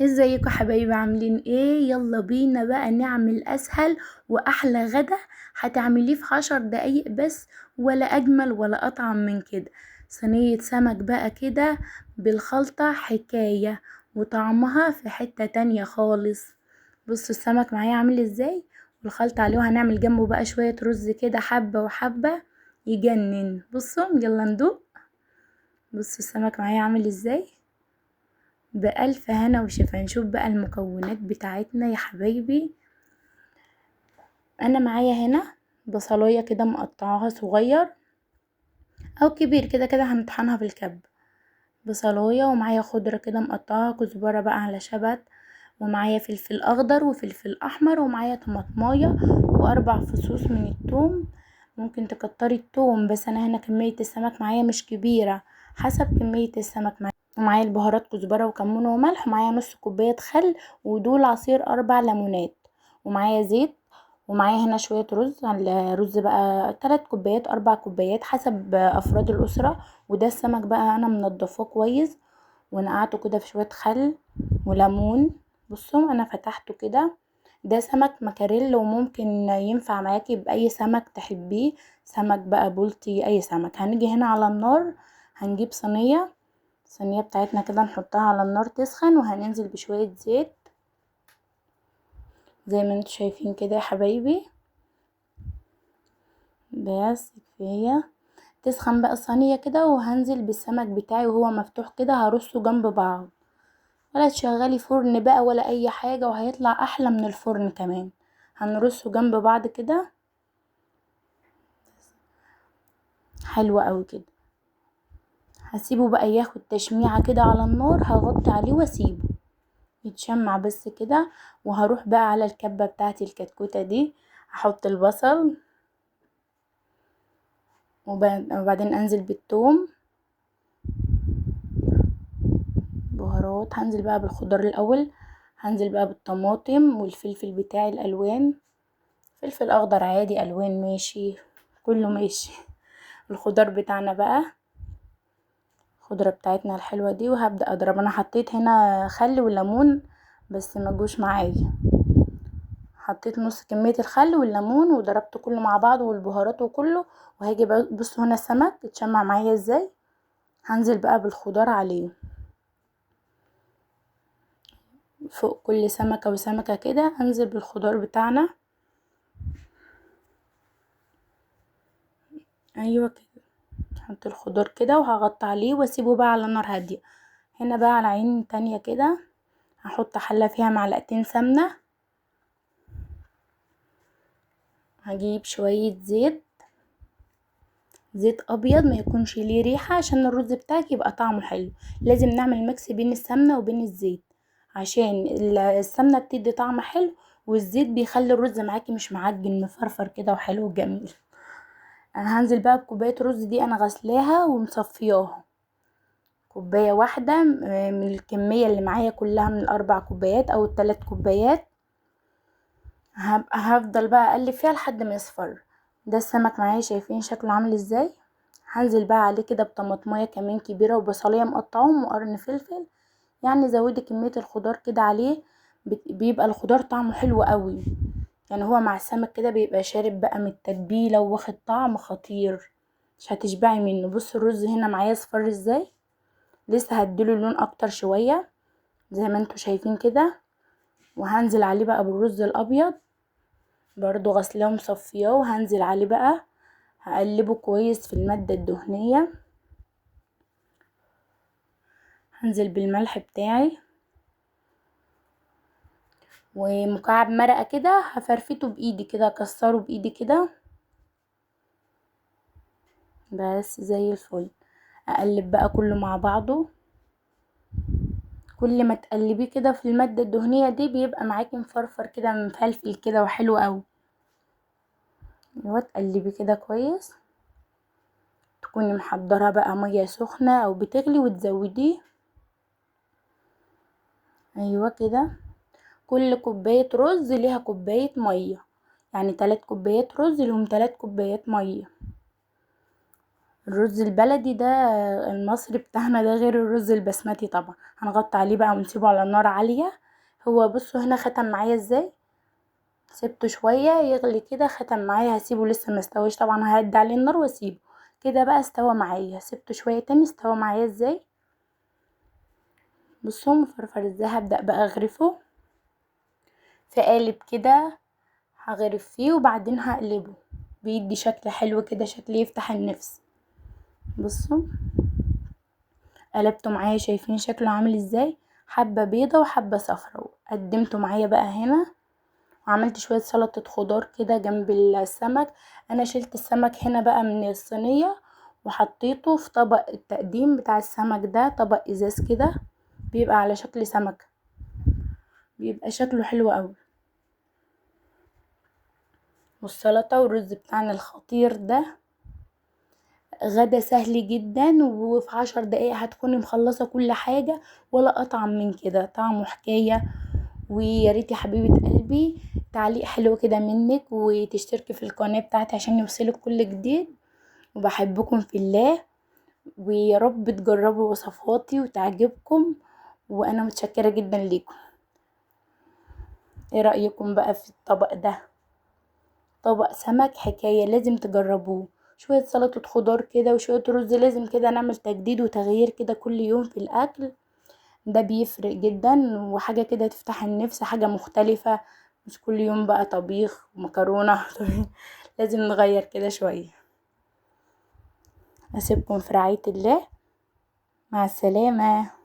ازيكم يا حبايبي؟ عاملين ايه؟ يلا بينا بقى نعمل اسهل واحلى غدا هتعمليه في 10 دقايق بس، ولا اجمل ولا اطعم من كده. صينية سمك بقى كده بالخلطة حكاية، وطعمها في حتة تانية خالص. بصوا السمك معايا عامل ازاي والخلطة عليه، وهنعمل جنبه بقى شوية رز كده حبة وحبة يجنن. بصوا يلا ندوق. بصوا السمك معايا عامل ازاي، بألف هنا وشفا. نشوف بقى المكونات بتاعتنا يا حبايبي. انا معايا هنا بصلاية كده مقطعاها صغير او كبير، كده كده هنطحنها في الكب. بصلاية، ومعايا خضرة كده مقطعاها، كزبرة بقى على شبت، ومعايا فلفل اخضر وفلفل احمر، ومعايا طماطماية واربع فصوص من الثوم. ممكن تكتري الثوم، بس انا هنا كمية السمك معايا مش كبيرة، حسب كمية السمك معايا. ومعايا البهارات كزبرة وكمون وملح، ومعايا نص كوباية خل، ودول عصير 4 ليمونات، ومعايا زيت. ومعايا هنا شوية رز، الرز بقى 3 كوبايات 4 كوبايات حسب أفراد الأسرة. وده السمك بقى أنا منضفاه كويس ونقعته كده في شوية خل وليمون. بصوا أنا فتحته كده. ده سمك مكاريل، وممكن ينفع معاكي بأي سمك تحبيه، سمك بقى بولتي أي سمك. هنيجي هنا على النار، هنجيب الصينية بتاعتنا كده، نحطها على النار تسخن، وهننزل بشوية زيت زي ما انتوا شايفين كده يا حبايبي. بس كفاية تسخن بقى الصينية كده، وهنزل بالسمك بتاعي وهو مفتوح كده، هرصه جنب بعض. ولا تشغلي فرن بقى ولا اي حاجة، وهيطلع احلى من الفرن كمان. هنرصه جنب بعض كده، حلوة قوي كده. هسيبه بقى ياخد تشميعة كده على النار، هغطي عليه واسيبه يتشمع بس كده. وهروح بقى على الكبة بتاعتي الكتكوتة دي، هحط البصل، وبعدين انزل بالثوم، بهارات. هنزل بقى بالخضار الاول، هنزل بقى بالطماطم والفلفل بتاعي الالوان، فلفل اخضر عادي، الوان ماشي، كله ماشي. الخضار بتاعنا بقى، الخضرة بتاعتنا الحلوة دي، وهبدأ اضرب. انا حطيت هنا خل وليمون بس ما جوش معايا، حطيت نص كمية الخل والليمون وضربت كله مع بعض والبهارات وكله. وهاجي بصوا هنا السمك اتشمع معايا ازاي. هنزل بقى بالخضار عليه فوق كل سمكة وسمكة كده، هنزل بالخضار بتاعنا. ايوه كده، هحط الخضار كده وهغطي عليه واسيبه بقى على نار هادية. هنا بقى على عين تانية كده، هحط حلة فيها معلقتين سمنة، هجيب شوية زيت ابيض ما يكونش ليه ريحة، عشان الرز بتاعك يبقى طعمه حلو. لازم نعمل ميكس بين السمنة وبين الزيت، عشان السمنة بتدي طعم حلو، والزيت بيخلي الرز معاكي مش معجن، مفرفر كده وحلو وجميل. انا هنزل بقى بكوباية رز دي انا غسلاها ومصفياها، كوباية واحدة من الكمية اللي معايا كلها، من ال4 كوبايات او ال3 كوبايات. هفضل بقى اقلب فيها لحد ما يصفر. ده السمك معايا، شايفين شكله عامل ازاي. هنزل بقى عليه كده بطماطمية كمان كبيرة وبصلية مقطعهم وقرن فلفل. يعني زودي كمية الخضار كده عليه، بيبقى الخضار طعمه حلو قوي. يعني هو مع السمك كده بيبقى شارب بقى من التتبيلة، وواخد طعم خطير، مش هتشبعي منه. بص الرز هنا معايا اصفر ازاي، لسه هديله لون اكتر شوية زي ما انتوا شايفين كده. وهنزل عليه بقى بالرز الابيض، برضو غسلاه ومصفياه، وهنزل عليه بقى هقلبه كويس في المادة الدهنية. هنزل بالملح بتاعي، ومكعب مرقة كده هفرفته بايدي كده، اكسره بايدي كده، بس زي الفل. اقلب بقى كله مع بعضه. كل ما تقلبيه كده في المادة الدهنية دي، بيبقى معاكي مفرفر كده مفلفل كده وحلو قوي. ايوه تقلبيه كده كويس، تكوني محضرة بقى مية سخنة او بتغلي وتزوديه. ايوه كده، كل كوباية رز ليها كوباية مية، يعني 3 كوبايات رز لهم 3 كوبايات مية. الرز البلدي ده المصري بتاعنا ده غير الرز البسمتي طبعا. هنغطي عليه بقى ونسيبه على نار عالية. هو بصوا هنا ختم معايا ازاي، سيبته شوية يغلي كده، ختم معايا. هسيبه لسه مستويش طبعا، ههدي عليه النار واسيبه كده بقى. استوى معايا، سيبته شوية تاني، استوى معايا ازاي. بصوا مفرفر ازاي. هبدأ بقى اغرفه في قالب كده، هغرف فيه وبعدين هقلبه. بيدي شكل حلو كده، شكل يفتح النفس. بصوا قلبته معايا، شايفين شكله عامل ازاي، حبة بيضة وحبة صفرا. قدمته معايا بقى هنا، وعملت شوية سلطة خضار كده جنب السمك. انا شلت السمك هنا بقى من الصينية وحطيته في طبق التقديم بتاع السمك ده، طبق ازاز كده بيبقى على شكل سمكة، بيبقى شكله حلو قوي. والسلطة والرز بتاعنا الخطير ده غدا سهل جدا، وفي 10 دقايق هتكوني مخلصة كل حاجة، ولا اطعم من كده، طعمه حكاية. وياريت يا حبيبة قلبي تعليق حلو كده منك، وتشتركي في القناة بتاعتي عشان يوصلك كل جديد. وبحبكم في الله، ويا رب تجربوا وصفاتي وتعجبكم. وانا متشكرة جدا ليكم. ايه رأيكم بقى في الطبق ده؟ طبق سمك حكاية، لازم تجربوه. شوية سلطة خضار كده وشوية رز، لازم كده نعمل تجديد وتغيير كده كل يوم في الأكل. ده بيفرق جدا، وحاجة كده تفتح النفس، حاجة مختلفة. مش كل يوم بقى طبيخ ومكرونة لازم نغير كده شوية. أسيبكم في رعاية الله، مع السلامة.